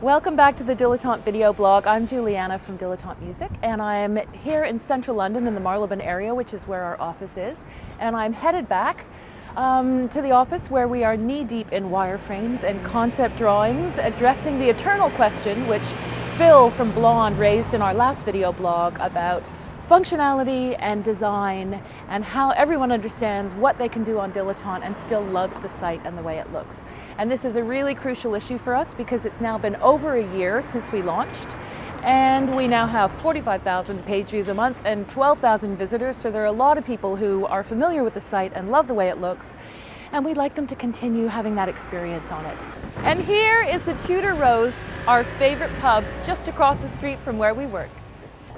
Welcome back to the Dilettante video blog. I'm Juliana from Dilettante Music, and I'm here in central London in the Marylebone area, which is where our office is. And I'm headed back to the office where we are knee-deep in wireframes and concept drawings, addressing the eternal question which Phil from Blonde raised in our last video blog about functionality and design and how everyone understands what they can do on Dilettante and still loves the site and the way it looks. And this is a really crucial issue for us because it's now been over a year since we launched, and we now have 45,000 page views a month and 12,000 visitors. So there are a lot of people who are familiar with the site and love the way it looks, and we'd like them to continue having that experience on it. And here is the Tudor Rose, our favorite pub just across the street from where we work.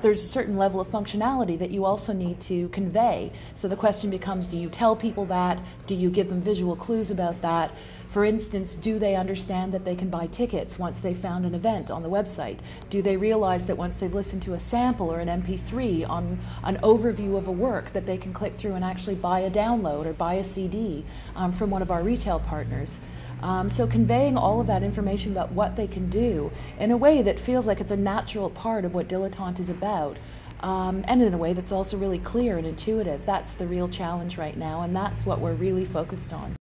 There's a certain level of functionality that you also need to convey. So the question becomes, do you tell people that? Do you give them visual clues about that? For instance, do they understand that they can buy tickets once they've found an event on the website? Do they realize that once they've listened to a sample or an MP3 on an overview of a work that they can click through and actually buy a download or buy a CD from one of our retail partners? So conveying all of that information about what they can do in a way that feels like it's a natural part of what Dilettante is about, and in a way that's also really clear and intuitive. That's the real challenge right now, and that's what we're really focused on.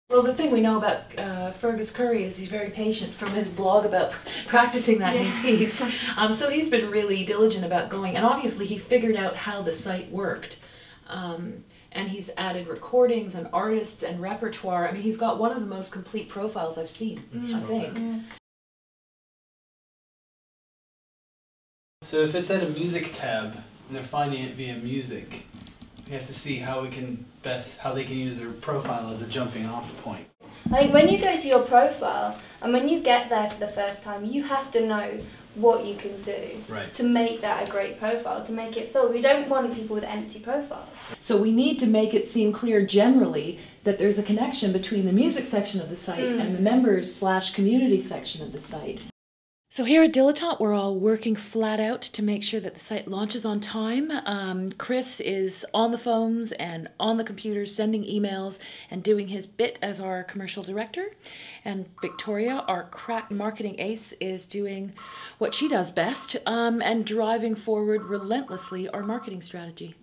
Well, the thing we know about Fergus Curry is he's very patient from his blog about practicing that new piece. So he's been really diligent about going, and obviously he figured out how the site worked. And he's added recordings and artists and repertoire. I mean, he's got one of the most complete profiles I've seen, I think. Yeah. So if it's at a music tab and they're finding it via music, we have to see how they can use their profile as a jumping off point. I think when you go to your profile and when you get there for the first time, you have to know what you can do to make that a great profile, to make it fill. We don't want people with empty profiles. So we need to make it seem clear generally that there's a connection between the music section of the site and the members/community section of the site. So here at Dilettante, we're all working flat out to make sure that the site launches on time. Chris is on the phones and on the computers sending emails and doing his bit as our commercial director. And Victoria, our crack marketing ace, is doing what she does best and driving forward relentlessly our marketing strategy.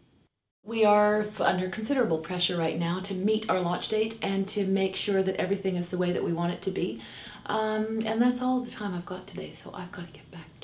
We are under considerable pressure right now to meet our launch date and to make sure that everything is the way that we want it to be. And that's all the time I've got today, so I've got to get back.